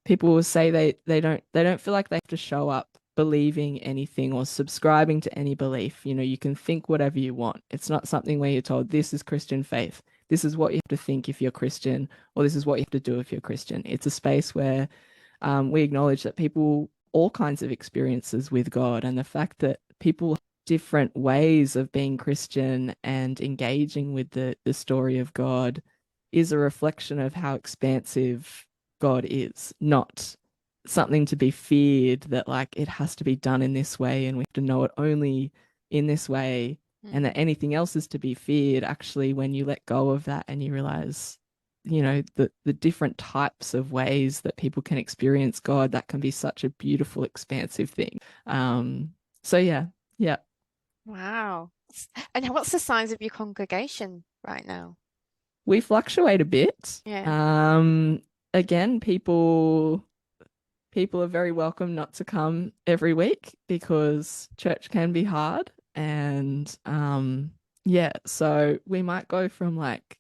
people will say they don't feel like they have to show up believing anything or subscribing to any belief. You can think whatever you want. It's not something where you're told this is Christian faith. This is what you have to think if you're Christian, or this is what you have to do if you're Christian. It's a space where we acknowledge that people all kinds of experiences with God, and the fact that people have different ways of being Christian and engaging with the story of God is a reflection of how expansive God is, not something to be feared, that like it has to be done in this way and we have to know it only in this way, and that anything else is to be feared. Actually, when you let go of that and you realize, the different types of ways that people can experience God, that can be such a beautiful, expansive thing. So yeah. Wow. And what's the size of your congregation right now? We fluctuate a bit. Yeah. Again, people are very welcome not to come every week, because church can be hard. And so we might go from like,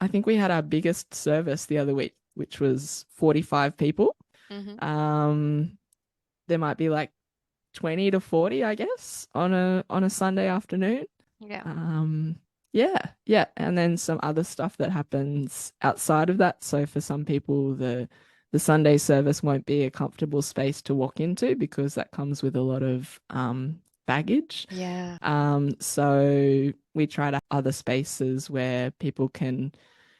I think we had our biggest service the other week, which was 45 people. There might be like 20 to 40, I guess, on a Sunday afternoon. Yeah. And then some other stuff that happens outside of that. So for some people, the Sunday service won't be a comfortable space to walk into, because that comes with a lot of baggage. Yeah. So we try to have other spaces where people can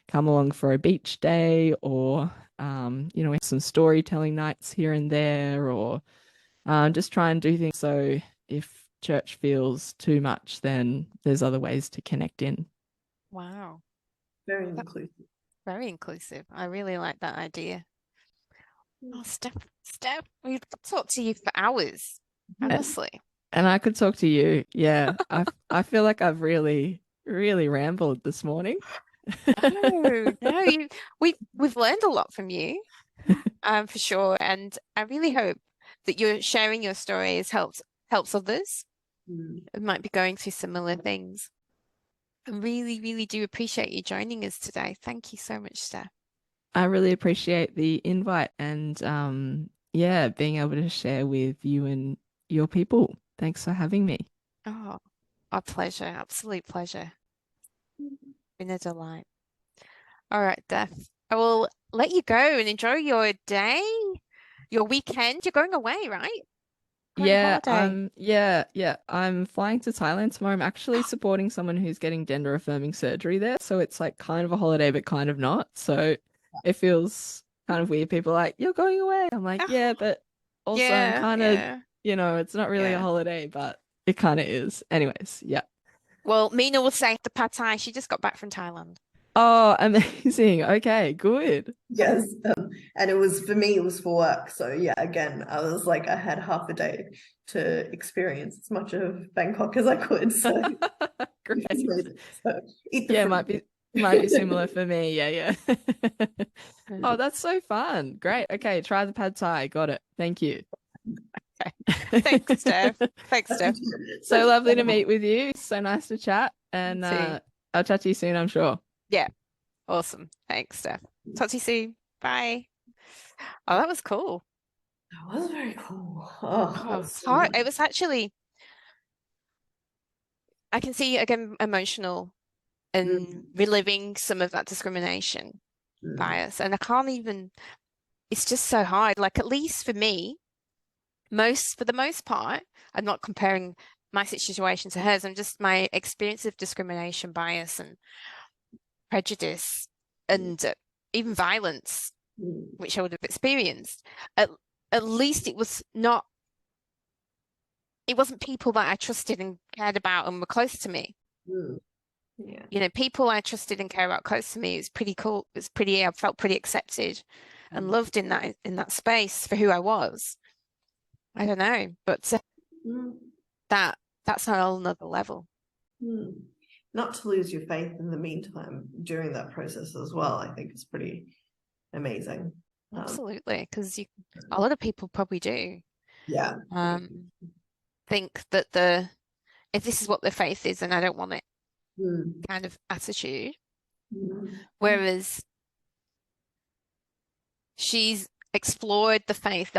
come along for a beach day, or we have some storytelling nights here and there, or just try and do things. So if church feels too much, then there's other ways to connect in. Wow. Very inclusive. Very inclusive. I really like that idea. Oh, Steph, we could talk to you for hours, honestly. And I could talk to you. Yeah. I feel like I've really, really rambled this morning. No, we've learned a lot from you, for sure. And I really hope that you're sharing your stories helps others who might be going through similar things. I really, really do appreciate you joining us today. Thank you so much, Steph. I really appreciate the invite and yeah, being able to share with you and your people. Thanks for having me. Oh, our pleasure. Absolute pleasure. Been a delight. All right, Steph. I will let you go and enjoy your day, your weekend. You're going away, right? Going on Yeah, holiday. yeah. I'm flying to Thailand tomorrow. I'm actually supporting someone who's getting gender affirming surgery there. So it's like kind of a holiday, but kind of not. So it feels kind of weird. People are like, you're going away. I'm like, Oh, yeah, but also I'm yeah, kind of, yeah, it's not really a yeah. holiday, but it kind of is. Anyways, yeah. Well, Meenal will say the pad thai. She just got back from Thailand. Oh, amazing. Okay, good. Yes, and it was for me, it was for work. So yeah, again, I was like, I had half a day to experience as much of Bangkok as I could. So, Great. so eat the Yeah, fruit. might be similar for me. Yeah, yeah. Mm. Oh, that's so fun. Great. Okay, try the pad thai. Got it. Thank you. Okay. Thanks, Steph. Thanks, Steph. So lovely to meet with you. So nice to chat. You And too. I'll chat to you soon, I'm sure. Yeah. Awesome. Thanks, Steph. Talk to you soon. Bye. Oh, that was cool. That was very cool. Oh, that Oh, was so hard. nice. It was actually, I can see again emotional and Mm, reliving some of that discrimination mm, bias. And I can't even, it's just so hard. Like, at least for me, for the most part, I'm not comparing my situation to hers. I'm just my experience of discrimination, bias, and prejudice, mm, and even violence, mm, which I would have experienced. At, at least it wasn't people that I trusted and cared about and were close to me. mm. Yeah. You know, people I trusted and cared about close to me is pretty cool. It's pretty, I felt pretty accepted and loved in that space for who I was. I don't know, but Mm, that that's on a whole nother level. mm. Not to lose your faith in the meantime during that process as well, I think is pretty amazing. Absolutely, because a lot of people probably do Yeah. think that if this is what their faith is and I don't want it Mm, kind of attitude. mm, Whereas she's explored the faith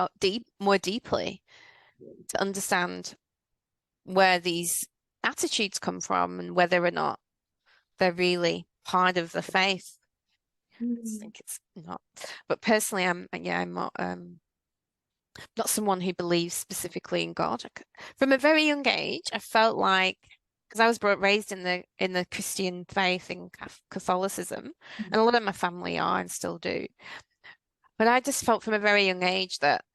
more deeply to understand where these attitudes come from and whether or not they're really part of the faith. I just mm, think it's not. But personally, I'm not someone who believes specifically in God. From a very young age, I felt like because I was raised in the Christian faith in Catholicism, and a lot of my family are and still do. But I just felt from a very young age that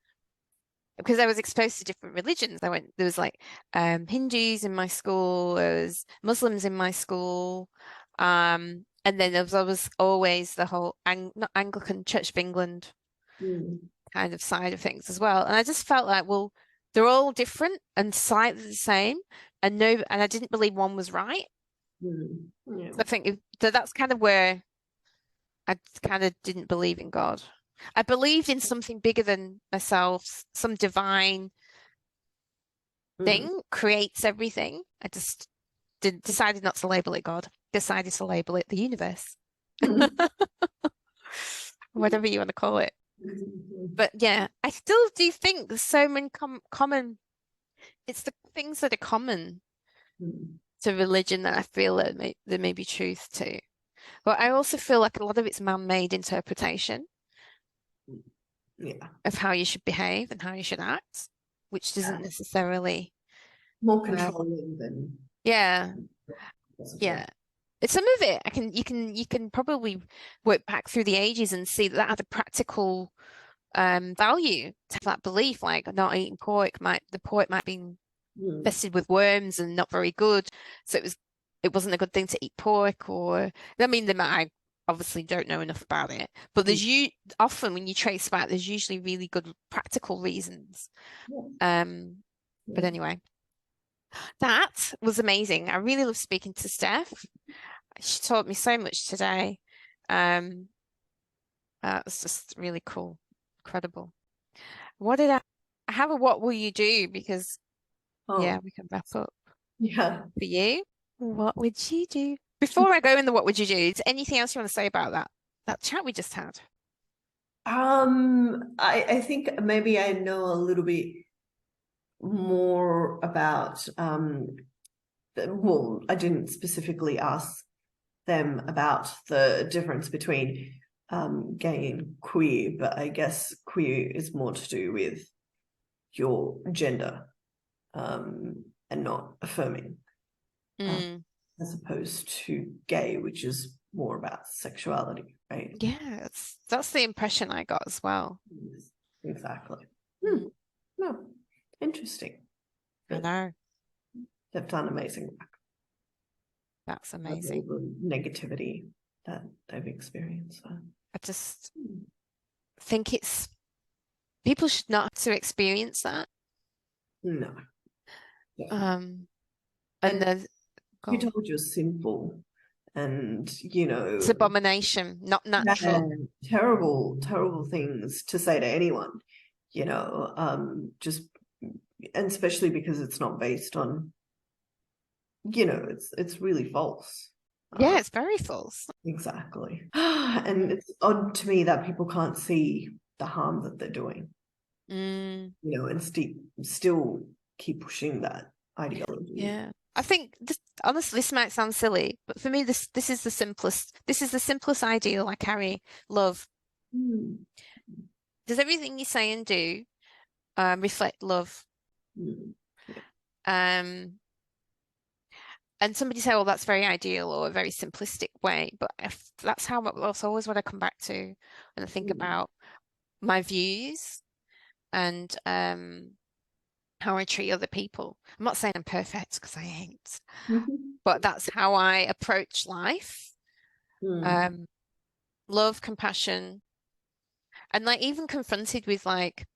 because I was exposed to different religions, there was like Hindus in my school, there was Muslims in my school, and then there was always the whole not Anglican Church of England mm, kind of side of things as well. And I just felt like, well, they're all different and slightly the same, and I didn't believe one was right. mm. Yeah. So I think that's kind of where I kind of didn't believe in God. I believed in something bigger than myself, some divine Mm. thing creates everything. I just decided not to label it God, decided to label it the universe, whatever you want to call it. But yeah, I still do think there's so many common, it's the things that are common Mm. to religion that I feel that there may be truth to. But I also feel like a lot of it's man-made interpretation Yeah. of how you should behave and how you should act, which doesn't necessarily, More uh, controlling than yeah, possibly. yeah. It's some of it. You can probably work back through the ages and see that had a practical value to have that belief, like not eating pork the pork might be Mm. infested with worms and not very good, so it wasn't a good thing to eat pork. Or I mean, I obviously don't know enough about it, but Mm. often when you trace back, there's usually really good practical reasons. Yeah. But Yeah. anyway, that was amazing. I really love speaking to Steph. She taught me so much today. Um, it's just really cool, incredible. What did I have a what will you do? Because yeah, Oh, we can wrap up. yeah. For you, what would you do? Before I go in the what would you do, is there anything else you want to say about that chat we just had? I think maybe I know a little bit more about well, I didn't specifically ask them about the difference between gay and queer, but I guess queer is more to do with your gender and not affirming, as opposed to gay, which is more about sexuality, right? Yeah, that's the impression I got as well. Yes, exactly. No, interesting. I know. They've done amazing work. That's amazing. All the negativity that they've experienced. So. I just think people should not have to experience that. No. And you told you're sinful, and it's abomination, not natural. Terrible things to say to anyone, just, and especially because it's not based on, it's really false. Yeah, it's very false. Exactly. And it's odd to me that people can't see the harm that they're doing, and still keep pushing that ideology. Yeah. I think honestly, this might sound silly, but for me, this is the simplest ideal I carry. Love. Does everything you say and do reflect love? And somebody say, "Oh, that's very ideal or a very simplistic way," but that's always what I come back to when I think about my views and how I treat other people. I'm not saying I'm perfect because I ain't, but that's how I approach life. Love, compassion, and like even confronted with like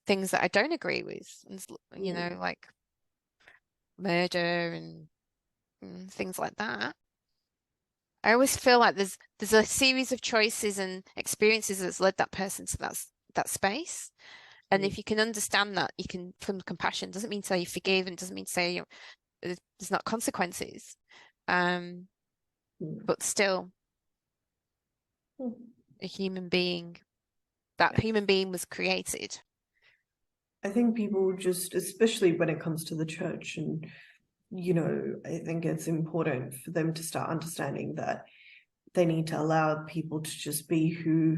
things that I don't agree with, and like murder and things like that. I always feel like there's a series of choices and experiences that's led that person to that space. And if you can understand that, you can, from compassion, doesn't mean to say you forgive and doesn't mean to say there's not consequences. But still a human being, that human being was created. I think people just, especially when it comes to the church, and I think it's important for them to start understanding that they need to allow people to just be who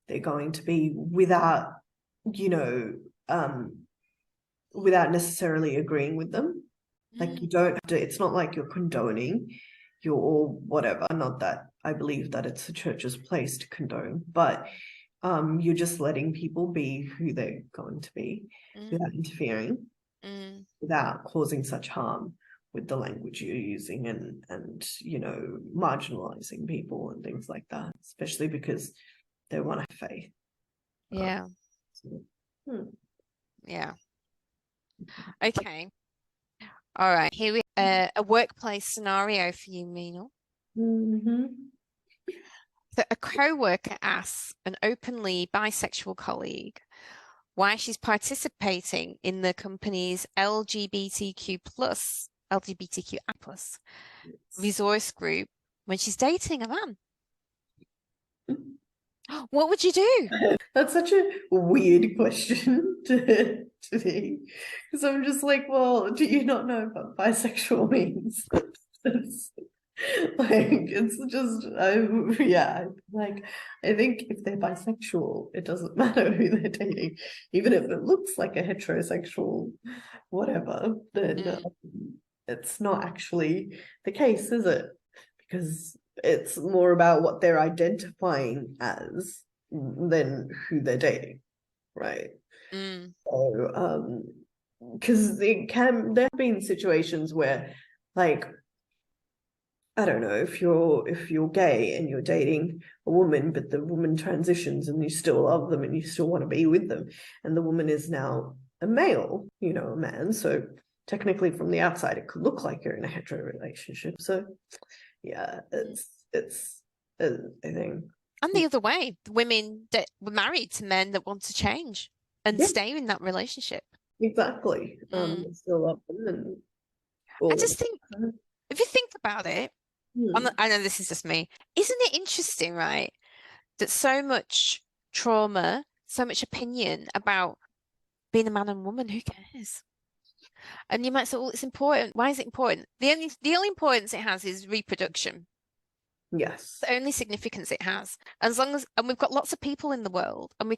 they're going to be without without necessarily agreeing with them. Like, you don't have to, it's not like you're condoning or whatever. Not that I believe that it's the church's place to condone, but you're just letting people be who they're going to be without interfering, without causing such harm with the language you're using and marginalizing people and things like that, especially because they want to have faith. Yeah. Yeah. Okay. All right. Here we a workplace scenario for you, Meenal. So a co-worker asks an openly bisexual colleague why she's participating in the company's LGBTQIA+ resource group when she's dating a man. What would you do? That's such a weird question to me, because I'm just like, well, do you not know what bisexual means? It's just, I think if they're bisexual, it doesn't matter who they're dating, even if it looks like a heterosexual whatever, then it's not actually the case, is it? Because it's more about what they're identifying as than who they're dating, right? So, because there have been situations where, like, I don't know, if you're gay and you're dating a woman, but the woman transitions and you still love them and you still want to be with them, and the woman is now a male, a man, so technically from the outside it could look like you're in a hetero relationship. So yeah, it's a thing. And the other way, women that were married to men that want to change and stay in that relationship. Exactly. Still love them. And I just think, if you think about it, I know this is just me. Isn't it interesting, right? That so much trauma, so much opinion about being a man and woman, who cares? And you might say, well, it's important. Why is it important? The only importance it has is reproduction. Yes. The only significance it has. As long as, and we've got lots of people in the world, and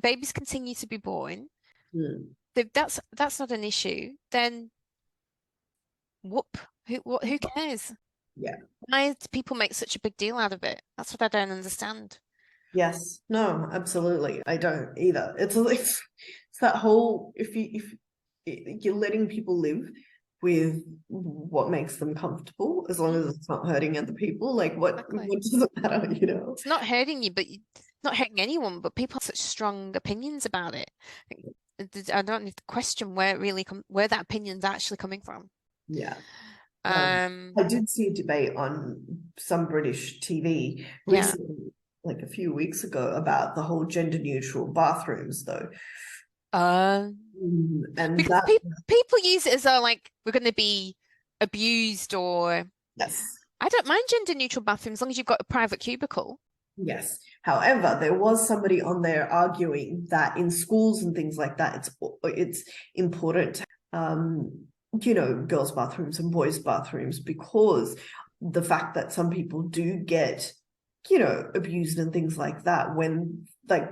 babies continue to be born. That's not an issue. Then whoop, who cares? Yeah. Why do people make such a big deal out of it? That's what I don't understand. Yes. No, absolutely. I don't either. It's that whole, if you're letting people live with what makes them comfortable, as long as it's not hurting other people, like what does it matter, you know? It's not hurting you, but not hurting anyone, but people have such strong opinions about it. I don't need to question where that opinion's actually coming from. Yeah. I did see a debate on some British TV recently, like a few weeks ago, about the whole gender neutral bathrooms, though. And because people use it as though like we're going to be abused, or yes, I don't mind gender neutral bathrooms as long as you've got a private cubicle. Yes. However, there was somebody on there arguing that in schools and things like that, it's important, you know, girls' bathrooms and boys' bathrooms, because the fact that some people do get, you know, abused and things like that when, like,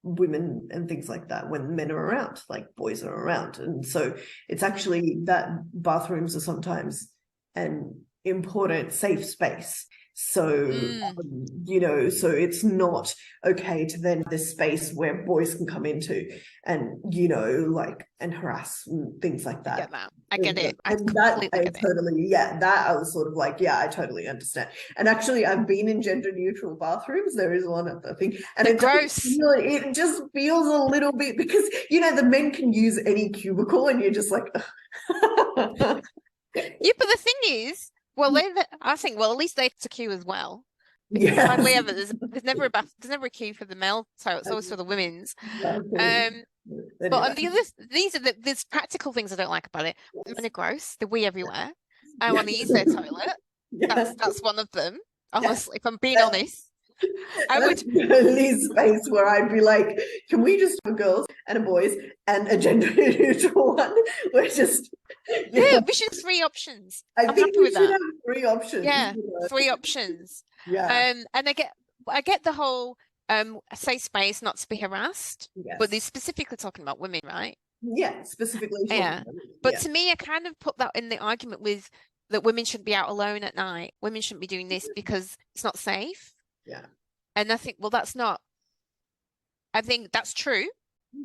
women and things like that, when men are around, like boys are around. And so it's actually that bathrooms are sometimes an important safe space. So, you know, so it's not okay to then this space where boys can come into and, you know, like, and harass and things like that. I get that. I get it. I completely get it. Yeah, that I was sort of like, yeah, I totally understand. And actually, I've been in gender neutral bathrooms. There is one at the thing. And it just feels a little bit, because, you know, the men can use any cubicle and you're just like, yeah, but the thing is, well, I think, well, at least they're secure as well. Because hardly ever there's never a queue for the male toilet, it's always for the women's. Anyway. But on the other, there's practical things I don't like about it. Men are gross, they wee everywhere. I want to use their toilet. That's one of them. Honestly, if I'm being honest. I would the only space where I'd be like, can we just have girls and a boys and a gender neutral one? We're just we should have 3 options. I'm think we should have 3 options. Yeah, 3 options. Yeah. And I get the whole safe space, not to be harassed. Yes. But they're specifically talking about women, right? Yeah, specifically. Yeah. But to me, I kind of put that in the argument with that women shouldn't be out alone at night. Women shouldn't be doing this because it's not safe. Yeah. And I think, well, I think that's true.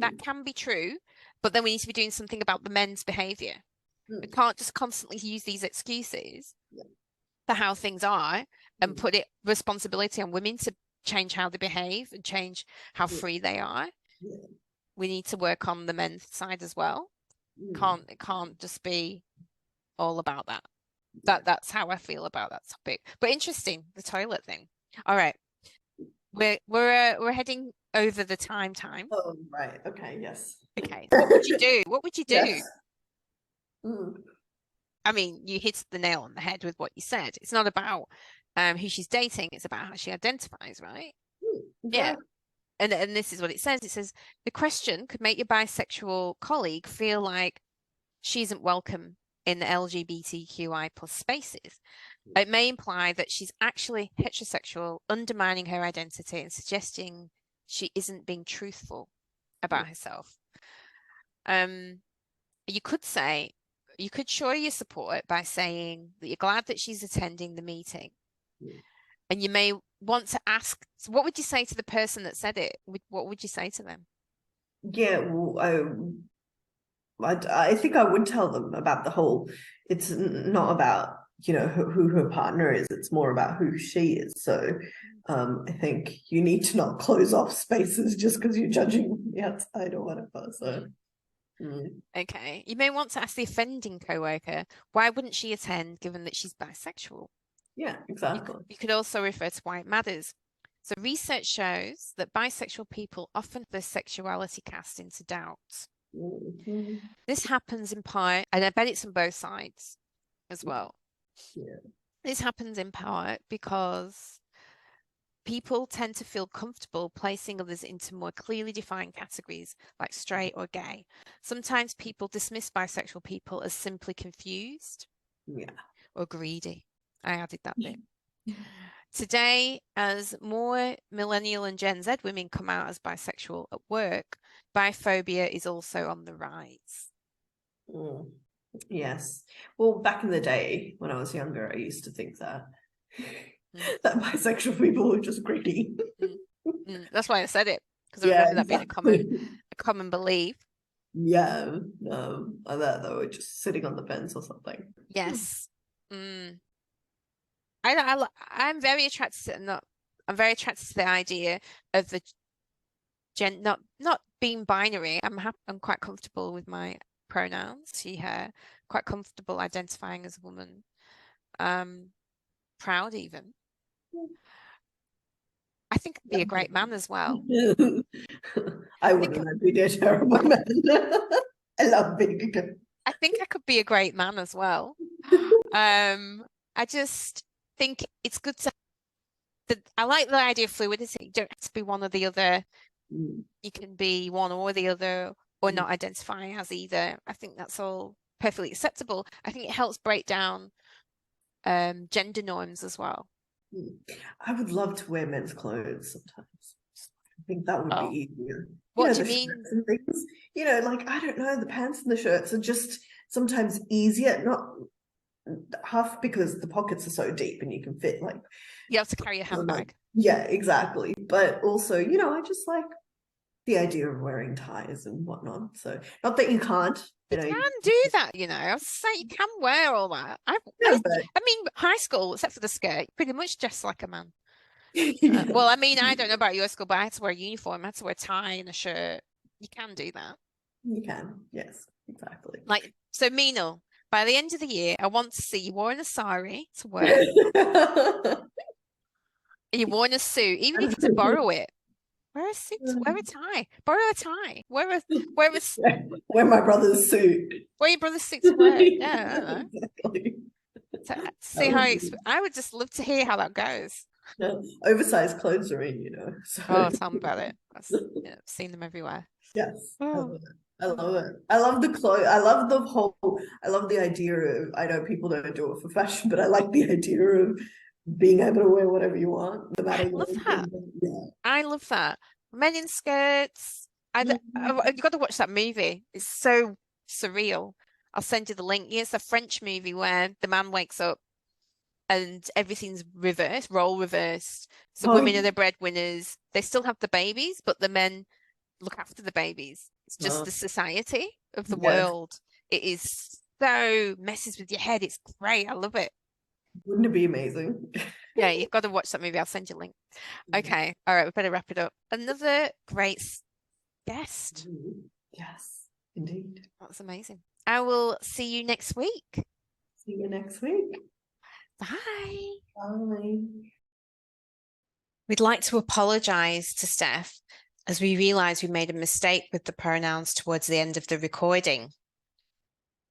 That can be true. But then we need to be doing something about the men's behavior. We can't just constantly use these excuses for how things are and put responsibility on women to change how they behave and change how free they are. We need to work on the men's side as well. It can't just be all about that. That's how I feel about that topic. But interesting, the toilet thing. All right, we're heading over the time. Oh, right. Okay. Yes. Okay. What would you do? What would you do? Yes. I mean, you hit the nail on the head with what you said. It's not about who she's dating. It's about how she identifies, right? Yeah. And this is what it says. It says, the question could make your bisexual colleague feel like she isn't welcome in the LGBTQI plus spaces. It may imply that she's actually heterosexual, undermining her identity and suggesting she isn't being truthful about herself. You could show your support by saying that you're glad that she's attending the meeting. And you may want to ask, so what would you say to the person that said it? What would you say to them? Yeah, well, I think I would tell them about the whole, it's not about, you know, who her partner is, it's more about who she is. So I think you need to not close off spaces just because you're judging the outside or whatever. So okay, you may want to ask the offending co-worker, why wouldn't she attend given that she's bisexual? Yeah, exactly. You could also refer to why it matters. So research shows that bisexual people often have their sexuality cast into doubt. This happens in part, and I bet it's on both sides as well. Yeah. This happens in part because people tend to feel comfortable placing others into more clearly defined categories like straight or gay. Sometimes people dismiss bisexual people as simply confused or greedy. I added that bit. Today, as more millennial and Gen Z women come out as bisexual at work, biphobia is also on the rise. Yes. Well, back in the day when I was younger, I used to think that that bisexual people were just greedy. That's why I said it, because I remember that being a common belief. Yeah, that they were just sitting on the fence or something. Yes. I'm very attracted to I'm very attracted to the idea of the not being binary. I'm quite comfortable with my pronouns, she, her, quite comfortable identifying as a woman. Proud even. I think I'd be a great man as well. I wouldn't. I'd be a terrible man. I love being a good. I think I could be a great man as well. I just think it's good to. I like the idea of fluidity. You don't have to be one or the other. You can be one or the other, or not identify as either. I think that's all perfectly acceptable. I think it helps break down gender norms as well. I would love to wear men's clothes sometimes. I think that would be easier. What do you mean? And things, like, I don't know, the pants and the shirts are just sometimes easier, not half because the pockets are so deep and you can fit, like, you have to carry a handbag. Yeah, exactly. But also, I just like the idea of wearing ties and whatnot. So not that you can't. You can do that, I was saying you can wear all that. I mean, high school, except for the skirt, pretty much dressed like a man. Well, I mean, I don't know about your school, but I had to wear a uniform. I had to wear a tie and a shirt. You can do that. You can, yes, exactly. Like, so Meenal, by the end of the year, I want to see you wearing a sari to work. And you're wearing a suit, even if you have to borrow it. Wear a suit, wear a tie, borrow a tie, wear my brother's suit. Wear your brother's suit to work. Yeah, exactly. So, see how I would just love to hear how that goes. Oversized clothes are in, So. Oh, tell me about it. I've seen them everywhere. Yes. Oh. I love it. I love the clothes. I love the idea of, I know people don't do it for fashion, but I like the idea of being able to wear whatever you want. No matter I love that. I love that. Men in skirts. You've got to watch that movie. It's so surreal. I'll send you the link. It's a French movie where the man wakes up and everything's reversed, role reversed. So women are the breadwinners. They still have the babies, but the men look after the babies. It's just the society of the world. It is so messes with your head. It's great. I love it. Wouldn't it be amazing? Yeah, you've got to watch that movie. I'll send you a link. Okay. All right. We better wrap it up. Another great guest. Yes, indeed. That's amazing. I will see you next week. See you next week. Bye. Bye. We'd like to apologize to Steph as we realized we made a mistake with the pronouns towards the end of the recording.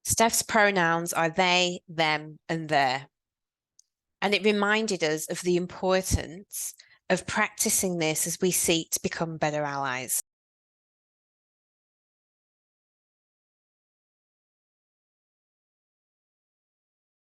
Steph's pronouns are they, them, and their. And it reminded us of the importance of practicing this as we seek to become better allies.